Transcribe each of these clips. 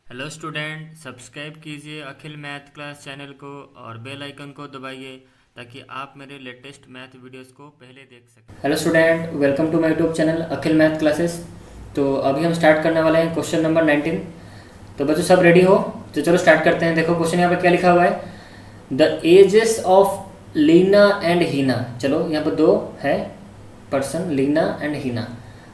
Hello student, subscribe कीजिए अखिल math class channel को और बेल आइकन को दबाइए ताकि आप मेरे लेटेस्ट मैथ वीडियोस को पहले देख सकें। Hello student, welcome to my YouTube channel Akhil math classes. तो अभी हम स्टार्ट करने वाले हैं क्वेश्चन नंबर 19। तो बच्चों सब रेडी हो तो चलो स्टार्ट करते हैं। देखो क्वेश्चन यहाँ पर क्या लिखा हुआ है, the ages of Leena and Heena. चलो यहाँ पर दो है person, Leena and Heena,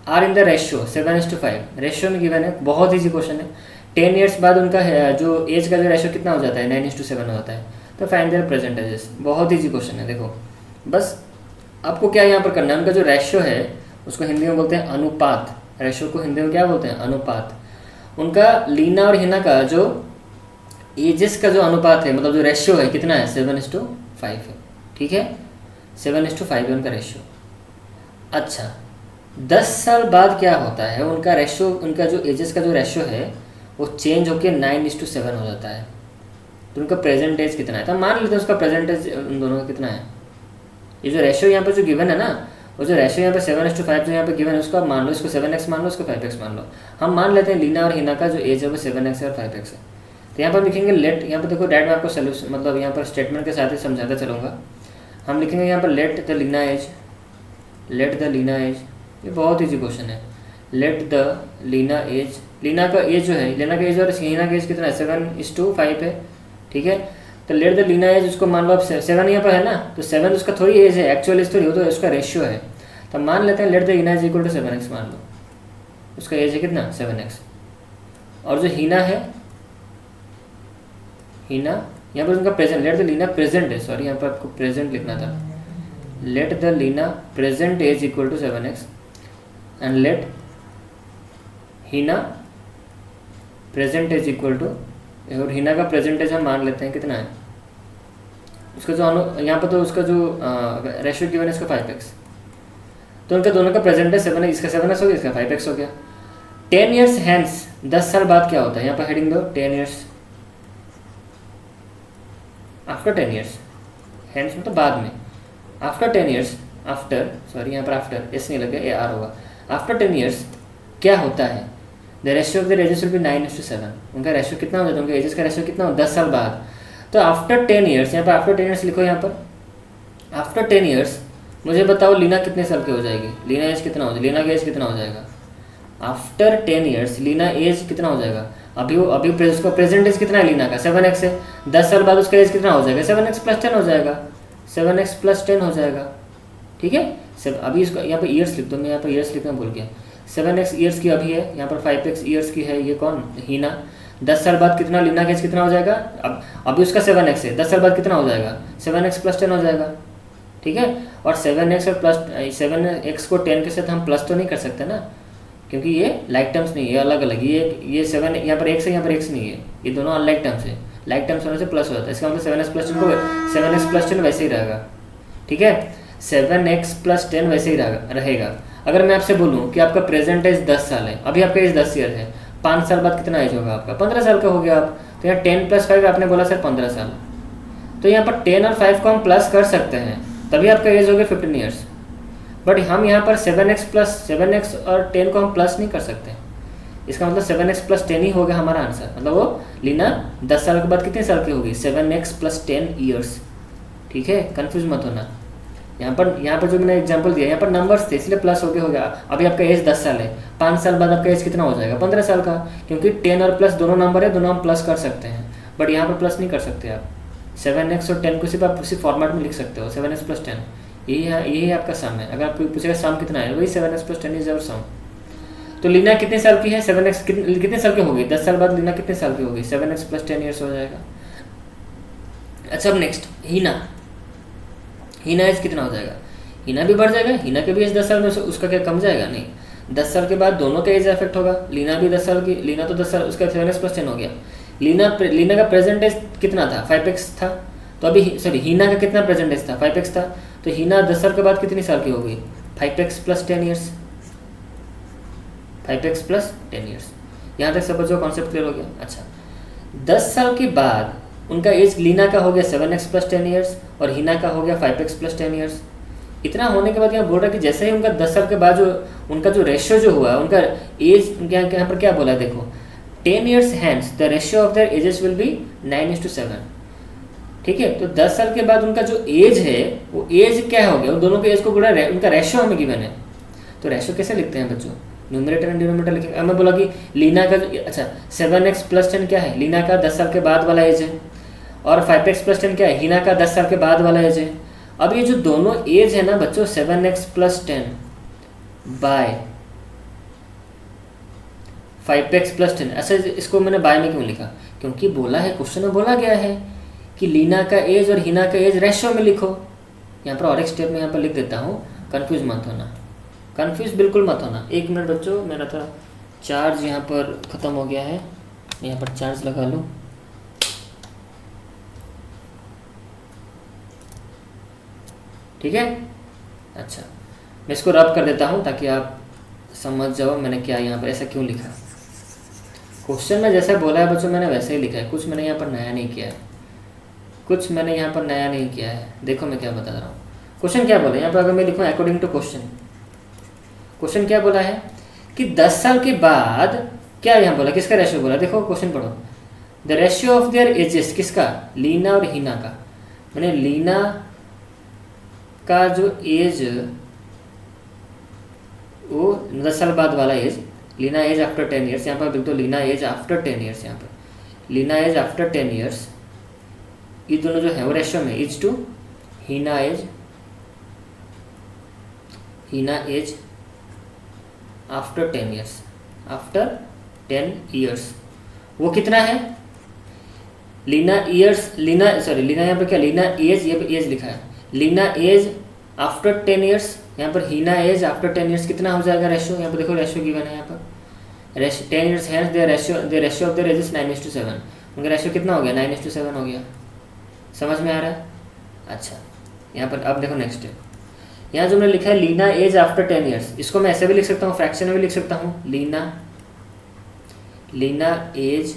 are in the ratio 7:5। Ratio में गिवन है, बहुत ईजी क्वेश्चन है। 10 ईयर्स बाद उनका जो एज का जो रेशियो कितना हो जाता है, 9:7 हो जाता है। तो फाइंड देयर प्रेजेंट एजेस। बहुत ईजी क्वेश्चन है। देखो बस आपको क्या यहाँ पर करना है, उनका जो रेशियो है उसको हिंदी में बोलते हैं अनुपात। रेशियो को हिंदी में क्या बोलते हैं, अनुपात। उनका लीना और हिना का जो एजेस का जो अनुपात है, मतलब जो रेशियो है कितना है, 7:5 है। ठीक है, 7:5 है उनका रेशियो। अच्छा, 10 साल बाद क्या होता है, उनका रेशियो, उनका जो एजेस का जो रेशियो है वो चेंज होकर 9:7 हो जाता है। तो उनका प्रेजेंट एज कितना है, तो मान लेते हैं उसका प्रेजेंट एज उन दोनों का कितना है। ये जो रेशियो यहाँ पर जो गिवन है ना, वो जो रेशियो यहाँ पे 7:5 जो यहाँ पे गिवन है, उसको आप मान लो, इसको 7x मान लो, इसको 5x मान लो। हम मान लेते हैं लीना और हिना का जो एज है वो 7x है और 5x है। तो यहाँ पर लिखेंगे लेट, यहाँ पर देखो डैट में आपको सोल्यूशन, मतलब यहाँ पर स्टेटमेंट के साथ ही समझाता चलूँगा। हम लिखेंगे यहाँ पर let the Leena age, let the Leena age. ये बहुत ईजी क्वेश्चन है। Let the Leena age, Leena का एज जो है, लीना का एज और हीना का एज कितना है, 7:5 है। ठीक है, तो लेट द लीना एज उसको मान लो आप 7 यहाँ पर है ना, तो 7 उसका थोड़ी एज है, एक्चुअल एज थोड़ी, वो तो उसका रेशियो है। तो मान लेते हैं let the Leena age equal to 7x मान लो, उसका एज है कितना, 7x। और जो हीना है, हीना यहाँ पर उनका present, let the Leena present है, सॉरी यहाँ पर आपको प्रेजेंट लिखना था। Let the Leena present age equal to 7x and let Heena present age equal to, और हीना का प्रेजेंट एज हम मान लेते हैं कितना है, उसका जो यहाँ पर तो उसका जो रेशियो गिवन है इसका 5x। तो उनका दोनों का प्रेजेंट है 7, इसका 7x हो गया, इसका 5x हो गया। 10 ईयर्स हैंस, 10 साल बाद क्या होता है, यहाँ पर हेडिंग दो 10 ईयर्स, आफ्टर 10 ईयर्स, हैंस मतलब बाद में, आफ्टर 10 ईयर्स, आफ्टर, सॉरी यहाँ पर आफ्टर एस नहीं लगे, AR होगा। आफ्टर 10 ईयर्स क्या होता है, the ratio of the ages will be 9:7। उनका रेशियो कितना हो जाता है, उनका एजेस का रेशियो कितना हो, 10 साल बाद। तो आफ्टर 10 ईयर्स, यहाँ पर आफ्टर 10 ईयर्स लिखो, यहाँ पर आफ्टर 10 ईयर्स मुझे बताओ लीना कितने साल की हो जाएगी, लीना एज कितना हो जाएगा, लीना का एज कितना हो जाएगा। आफ्टर 10 ईयर्स लीना एज कितना हो जाएगा, अभी उसका प्रेजेंट एज कितना है लीना का, 7x है। 10 साल बाद उसका एज कितना हो जाएगा, 7x + 10 हो जाएगा, 7x + 10 हो जाएगा। ठीक है, सब अभी इसको यहाँ पर ईयर्स लिख दो, मैं यहाँ पर ईयर्स लिखना भूल गया। 7x ईयर्स की अभी है, यहाँ पर 5x ईयर्स की है, ये कौन, हीना। 10 साल बाद कितना लीना का एज कितना हो जाएगा, अब अभी उसका 7x है, 10 साल बाद कितना हो जाएगा, 7x + 10 हो जाएगा। ठीक है, और 7x और प्लस 7x को 10 के साथ हम प्लस तो नहीं कर सकते ना, क्योंकि ये लाइक टर्म्स नहीं है, अलग अलग। ये 7 यहाँ पर x है, यहाँ पर x नहीं है, ये दोनों अनलाइक टर्म्स है। लाइक टर्म्स होने से प्लस हो जाता है, इसका मतलब 7x + 10 को 7x + 10 वैसे ही रहेगा। ठीक है, 7x + 10 वैसे ही रहेगा। अगर मैं आपसे बोलूँ कि आपका प्रेजेंट एज 10 साल है, अभी आपका एज 10 ईयर है, 5 साल बाद कितना एज होगा आपका, 15 साल का हो गया आप। तो यहाँ 10 + 5 आपने बोला सर 15 साल, तो यहाँ पर 10 और 5 को हम प्लस कर सकते हैं, तभी आपका एज हो गया 15 ईयर्स। बट हम यहाँ पर 7x और 10 को हम प्लस नहीं कर सकते, इसका मतलब 7x + 10 ही हो गया हमारा आंसर। मतलब वो लीना 10 साल के बाद कितने साल की होगी, 7x + 10 ईयर्स। ठीक है, कंफ्यूज मत होना। यहाँ पर जो मैंने एग्जांपल दिया, यहाँ पर नंबर्स थे इसलिए प्लस हो गया। अभी आपका एज 10 साल है, 5 साल बाद आपका एज कितना हो जाएगा, 15 साल का, क्योंकि 10 और प्लस दोनों नंबर है, दोनों हम प्लस कर सकते हैं। बट यहाँ पर प्लस नहीं कर सकते आप। 7x और 10 को सिर्फ आप उसी फॉर्मेट में लिख सकते हो, 7x + 10। यही आपका सम है। अगर आपको पूछेगा सम कितना है, वही 7x + 10 इज आवर सम। तो लीना कितने साल की है, 7x कितने साल की होगी, 10 साल बाद लीना कितने साल की होगी, 7x + 10 ईयर्स हो जाएगा। अच्छा, अब नेक्स्ट हीना एज कितना हो जाएगा, हीना भी बढ़ जाएगा, हीना के भी एज 10 साल में, उसका क्या कम जाएगा, नहीं। 10 साल के बाद दोनों का एज अफेक्ट होगा। लीना भी 10 साल की, लीना तो 10 साल, उसका 7x + 10 हो गया। लीना का प्रेजेंट एज कितना था, 5x था। तो अभी सॉरी, हीना का कितना प्रेजेंट एज था, 5x था। तो हीना 10 साल के बाद कितनी साल की होगी, 5x + 10 ईयर्स, 5x + 10 ईयर्स। यहाँ तक सब बच्चों कॉन्सेप्ट क्लियर हो गया। अच्छा, 10 साल के बाद उनका एज लीना का हो गया 7x + 10 ईयर्स और हीना का हो गया 5x + 10 ईयर्स। इतना होने के बाद यहाँ बोल रहा है कि जैसे ही उनका 10 साल के बाद जो उनका जो रेशियो जो हुआ, उनका एज यहाँ पर क्या बोला है, देखो 10 years hence the ratio of their ages will be 9:7. ठीक है, तो 10 साल के बाद उनका जो एज है वो एज क्या हो गया, उन दोनों के एज को पूरा उनका रेशियो हमें गिवन है। तो रेशियो कैसे लिखते हैं बच्चों, न्यूमरेटर एंड डिनोमिनेटर लिखेंगे। अब मैं बोला कि लीना का अच्छा 7x + 10 क्या है, लीना का 10 साल के बाद वाला एज है, और 5x + 10 क्या है, हीना का 10 साल के बाद वाला एज है। अब ये जो दोनों एज है ना बच्चों 7x + 10 बाय 5x + 10, अच्छा इसको मैंने बाय में क्यों लिखा, क्योंकि बोला है क्वेश्चन में बोला गया है कि लीना का एज और हीना का एज रेशियो में लिखो। यहाँ पर और एक स्टेप में यहाँ पर लिख देता हूँ, कंफ्यूज मत होना, कंफ्यूज बिल्कुल मत होना। 1 मिनट बच्चों, मेरा थोड़ा चार्ज यहाँ पर ख़त्म हो गया है, यहाँ पर चार्ज लगा लूँ। ठीक है, अच्छा मैं इसको रब कर देता हूँ ताकि आप समझ जाओ मैंने क्या यहाँ पर ऐसा क्यों लिखा। क्वेश्चन में जैसा बोला है बच्चों मैंने वैसे ही लिखा है, कुछ मैंने यहाँ पर नया नहीं किया है, कुछ मैंने यहाँ पर नया नहीं किया है। देखो मैं क्या बता रहा हूँ, क्वेश्चन क्या बोला यहाँ पर, अगर मैं लिखूँ अकॉर्डिंग टू क्वेश्चन, क्वेश्चन क्या बोला है कि 10 साल के बाद क्या यहाँ बोला, किसका रेशियो बोला, देखो क्वेश्चन पढ़ो। The ratio of there edges, किसका, लीना और हीना का। मैंने लीना का जो एज वो 10 साल बाद वाला age, Leena age after 10 years, यहाँ पर लिख दो लीना एज आफ्टर 10 ईयर्स, यहाँ पर लीना एज आफ्टर 10 ईयर्स, ये दोनों जो है वो रेशियो में is to Heena age after 10 years, after 10 years वो कितना है, लीना ईयर्स, लीना सॉरी लीना यहाँ पर क्या, लीना एज, ये पर एज लिखा है, लीना एज आफ्टर 10 ईयर्स, यहाँ पर हीना एज आफ्टर 10 ईयर्स कितना हो जाएगा रेशियो, यहाँ पर देखो रेशियो गिवन है यहाँ पर 10 years hence their ratio of their age is 9:7, उनका रेशियो कितना हो गया 9:7 हो गया। समझ में आ रहा है, अच्छा यहाँ पर अब देखो नेक्स्ट स्टेप, यहाँ जो मैंने लिखा है लीना एज आफ्टर 10 ईयर्स, इसको मैं ऐसे भी लिख सकता हूँ, फ्रैक्शन में भी लिख सकता हूँ, लीना एज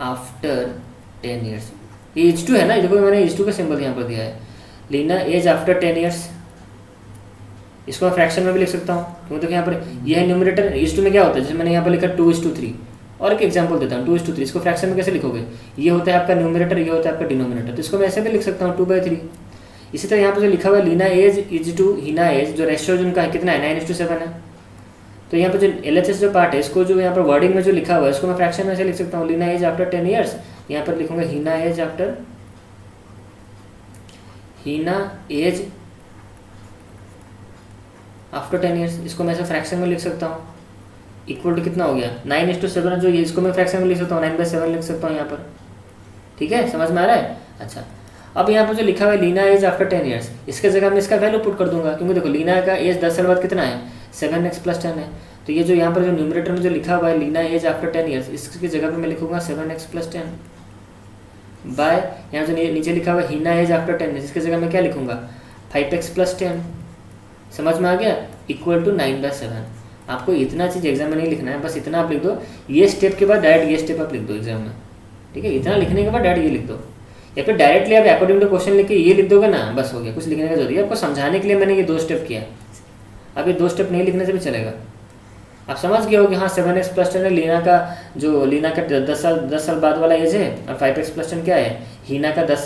आफ्टर 10 ईयर्स, ये H2 है ना, देखो मैंने H2 का सिंबल यहाँ पर दिया है, लीना एज आफ्टर 10 ईयर्स, इसको मैं फ्रैक्शन में भी लिख सकता हूँ, क्योंकि देखो यहाँ पर यह है न्यूमरेटर, H2 में क्या होता है, जैसे मैंने यहाँ पर लिखा 2:3, और एक एग्जांपल देता हूँ 2:3, इसको फ्रैक्शन में कैसे लिखोगे, ये होता है आपका न्यूमरेटर, ये होता है आपका डिनोमिनेटर, तो इसको मैं ऐसे भी लिख सकता हूँ 2/3। इसी तरह यहाँ पर जो लिखा हुआ है Leena age is to Heena age, जो रेशियो जिनका है कितना है 9:7 है, तो यहाँ पर जो LHS जो पार्ट है, इसको जो यहाँ पर वर्डिंग में जो लिखा हुआ है इसको मैं फ्रैक्शन में ऐसे लिख सकता हूँ, लीना एज आफ्टर 10 ईयर्स, यहाँ पर लिखूंगा हीना एज आफ्टर 10 ईयर्स, इसको मैं ऐसे फ्रैक्शन में लिख सकता हूँ, इक्वल टू कितना हो गया 9:7, जो ये इसको मैं फ्रैक्शन में लिख सकता हूँ 9/7 लिख सकता हूँ यहाँ पर। ठीक है, समझ में आ रहा है, अच्छा अब यहाँ पर जो लिखा हुआ है लीना एज आफ्टर 10 ईयर्स, इसके जगह मैं इसका वैल्यू पुट कर दूंगा, क्योंकि देखो लीना का एज 10 साल बाद कितना है 7x + 10 है, तो ये जो यहाँ पर जो न्यूमरेटर में जो लिखा हुआ है लीना एज आफ्टर 10 ईयर्स, इसकी जगह पे मैं लिखूंगा 7x + 10 बाय यहाँ जो नीचे लिखा हुआ है हीना एज आफ्टर 10 ईयर्स, इसकी जगह मैं क्या लिखूंगा 5x + 10, समझ में आ गया, इक्वल टू 9/7। आपको इतना चीज़ एग्जाम में नहीं लिखना है, बस इतना आप लिख दो, ये स्टेप के बाद डायरेक्ट ये स्टेप आप लिख दो एग्जाम में। ठीक है, इतना लिखने के बाद डायरेक्ट ये लिख दो, या फिर डायरेक्टली आप अकॉर्डिंग टू क्वेश्चन लिख के ये लिख दोगे ना, बस हो गया, कुछ लिखने का जरूरी है। आपको समझाने के लिए मैंने ये 2 स्टेप किया, अब ये 2 स्टेप नहीं लिखने से भी चलेगा, आप समझ गए हो कि हाँ 7x + 10 है, लीना का 10 साल बाद वाला एज है, और 5x + 10 क्या है, हीना का 10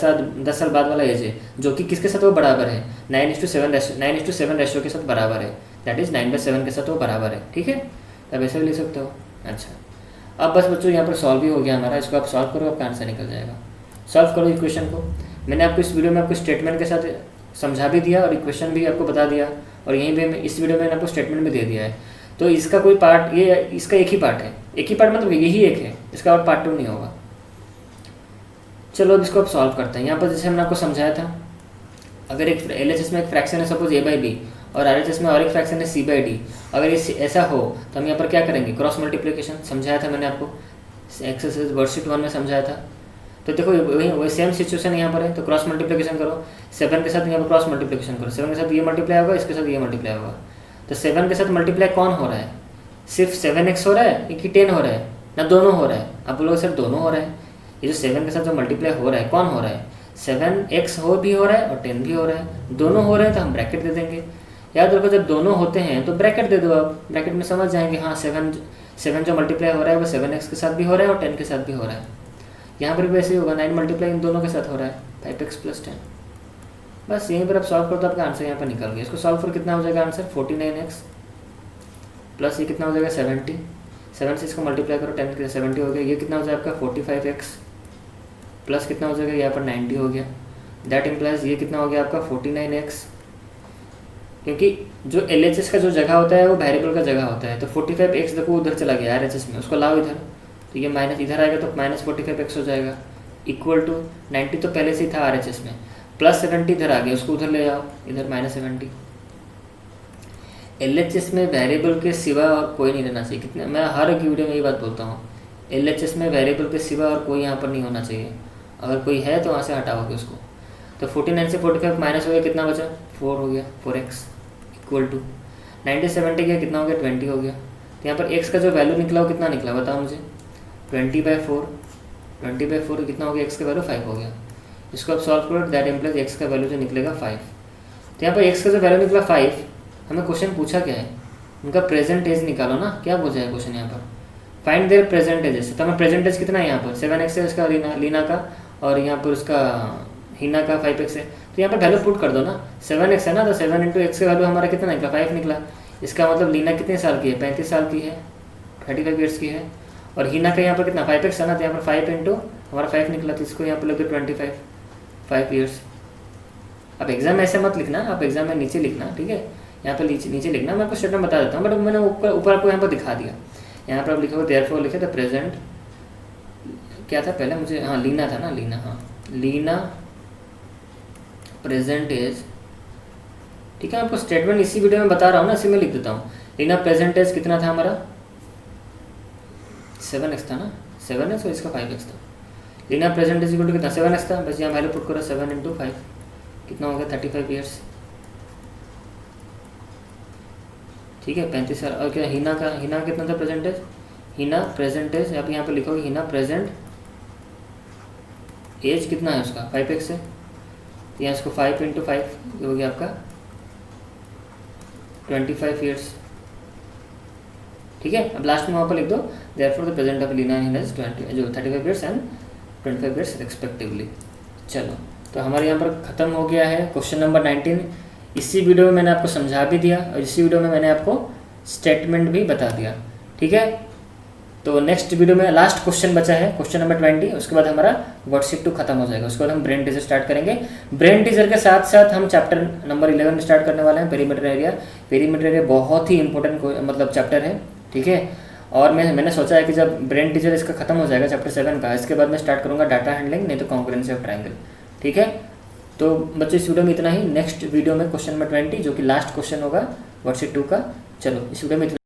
साल बाद वाला एज है, जो कि किसके साथ वो बराबर है 9:7 रेशियो के साथ बराबर है, दैट इज 9/7 के साथ वो बराबर है। ठीक है, तब ऐसे भी लिख सकते हो। अच्छा अब बस बच्चों यहाँ पर सॉल्व भी हो गया हमारा, इसको आप सॉल्व करो, आपका आंसर निकल जाएगा। सॉल्व करो इक्वेशन को, मैंने आपको इस वीडियो में आपको स्टेटमेंट के साथ समझा भी दिया और इक्वेशन भी आपको बता दिया, और यहीं पे इस वीडियो में मैंने आपको स्टेटमेंट भी दे दिया है। तो इसका कोई पार्ट, ये इसका एक ही पार्ट है, एक ही पार्ट मतलब यही एक है, इसका और पार्ट 2 नहीं होगा। चलो अब इसको आप सॉल्व करते हैं। यहाँ पर जैसे हमने आपको समझाया था, अगर एक LHS में एक फ्रैक्शन है सपोज a/b, और RHS में और एक फ्रैक्शन है c/d, अगर ये ऐसा हो तो हम यहाँ पर क्या करेंगे, क्रॉस मल्टीप्लिकेशन, समझाया था मैंने आपको, एक्सरसाइज वर्कशीट 1 में समझाया था। तो देखो वही सेम सिचुएशन यहाँ पर है, तो क्रॉस मल्टीप्लिकेशन करो, 7 के साथ यहाँ पर क्रॉस मल्टीप्लिकेशन करो, 7 के साथ ये मल्टीप्लाई होगा, इसके साथ ये मल्टीप्लाई होगा, तो 7 के साथ मल्टीप्लाई कौन हो रहा है, सिर्फ 7x हो रहा है कि 10 हो रहा है, ना दोनों हो रहा है। आप बोलोगे सर दोनों हो रहा है, ये जो 7 के साथ जो मल्टीप्लाई हो रहा है कौन हो रहा है, 7x भी हो रहा है और 10 भी हो रहा है, दोनों हो रहे हैं तो हम ब्रैकेट दे देंगे। याद रखो जब दोनों होते हैं तो ब्रैकेट दे दो, आप ब्रैकेट में समझ जाएंगे, हाँ 7 जो मल्टीप्लाई हो रहा है वो 7x के साथ भी हो रहा है और 10 के साथ भी हो रहा है। यहाँ पर भी वैसे ही होगा, 9 मल्टीप्लाई इन दोनों के साथ हो रहा है 5x + 10। बस यहीं पर आप सॉल्व करो तो आपका आंसर यहाँ पर निकल गया। इसको सॉल्व कर कितना हो जाएगा आंसर 49x प्लस ये कितना हो जाएगा 70, 7 से इसको मल्टीप्लाई करो 10 के 70 हो गया। ये कितना हो जाएगा आपका 45x प्लस कितना हो जाएगा यहाँ पर 90 हो गया। दैट इम्प्लाइज ये कितना हो गया आपका 49x, क्योंकि जो LHS का जो जगह होता है वो वेरिएबल का जगह होता है। तो 45x देखो उधर चला गया RHS में, उसको लाओ इधर, तो ये माइनस इधर आएगा तो -45x हो जाएगा इक्वल टू 90 तो पहले से ही था RHS में, प्लस 70 इधर आ गया, उसको उधर ले जाओ इधर -70। LHS में वेरिएबल के सिवा और कोई नहीं रहना चाहिए। कितने मैं हर एक वीडियो में ये बात बोलता हूँ, LHS में वेरिएबल के सिवा और कोई यहाँ पर नहीं होना चाहिए। अगर कोई है तो वहाँ से हटाओगे उसको। तो 49 से 45 माइनस हो गया, कितना बचा 4 हो गया 4x इक्वल टू 90 70 गया कितना हो गया 20 हो गया। तो यहाँ पर x का जो वैल्यू निकला वो कितना निकला बताओ मुझे 20/4, 20/4 कितना हो गया x का वैल्यू 5 हो गया। इसको आप सॉल्व करो, दैट इम्प्लाइज x का वैल्यू जो निकलेगा 5। तो यहाँ पर x का जो वैल्यू निकला 5, हमें क्वेश्चन पूछा क्या है, उनका प्रेजेंट एज निकालो ना। क्या पूछा है क्वेश्चन यहाँ पर, फाइंड देयर प्रेजेंट एजेस। तो हमें प्रेजेंट एज कितना है यहाँ पर 7x है उसका लीना का, और यहाँ पर उसका हीना का 5x है। तो यहाँ पर वैल्यू पुट कर दो ना, 7x है ना, तो 7 × x का वैल्यू हमारा कितना निकला 5 निकला। इसका मतलब लीना कितने साल की है 35 साल की है, 35 ईयर्स की है। और हीना का यहाँ पर कितना 5x है ना, तो यहाँ पर 5 × हमारा 5 निकला, तो इसको यहाँ पर लगे 25 5 ईयर्स। अब एग्जाम ऐसे मत लिखना, आप एग्जाम में नीचे लिखना, ठीक है, यहाँ पर नीचे लिखना। मैं आपको स्टेटमेंट बता देता हूँ, बट मैंने ऊपर आपको यहाँ पर दिखा दिया। यहाँ पर आप लिखोगे देयरफॉर लिखे द प्रेजेंट क्या था पहले मुझे, हाँ लीना था ना, लीना, हाँ लीना प्रेजेंट एज, ठीक है। आपको स्टेटमेंट इसी वीडियो में बता रहा हूँ ना, इसी में लिख देता हूँ। लीना प्रेजेंट एज कितना था हमारा 7x था ना, 7x और इसका 5x था। Leena present age equal to कितना 7x था, बस यहाँ वैल्यू पुट करो 7 × 5 कितना हो गया 35 ईयर्स, ठीक है 35 साल। और क्या हीना का कितना था प्रेजेंट एज, हीना प्रेजेंट एज आप यहाँ पे लिखोगे हीना प्रेजेंट एज कितना है उसका 5x है, तो यहाँ इसको 5 × 5 ये हो गया आपका 25 ईयर्स, ठीक है। अब लास्ट में वहाँ पर लिख दो therefore the present of Leena and age 35 years and 25 years respectively. चलो, तो हमारे यहाँ पर ख़त्म हो गया है क्वेश्चन नंबर 19। इसी वीडियो में मैंने आपको समझा भी दिया और इसी वीडियो में मैंने आपको स्टेटमेंट भी बता दिया, ठीक है। तो नेक्स्ट वीडियो में लास्ट क्वेश्चन बचा है क्वेश्चन नंबर 20, उसके बाद हमारा वर्कशीट 2 खत्म हो जाएगा। उसके बाद हम ब्रेन टीजर स्टार्ट करेंगे। ब्रेन टीजर के साथ साथ हम चैप्टर नंबर 11 स्टार्ट करने वाले हैं, पेरीमीटर एरिया। पेरीमीटर एरिया बहुत ही इंपॉर्टेंट मतलब चैप्टर है, ठीक है। और मैंने सोचा है कि जब ब्रेन टीजर इसका खत्म हो जाएगा चैप्टर 7 का, इसके बाद मैं स्टार्ट करूँगा डाटा हैंडलिंग, नहीं तो कॉन्करेंसी ऑफ ट्रायंगल, ठीक है। तो बच्चों इस वीडियो में इतना ही। नेक्स्ट वीडियो में क्वेश्चन नंबर 20 जो कि लास्ट क्वेश्चन होगा वर्कशीट 2 का। चलो इस वीडियो में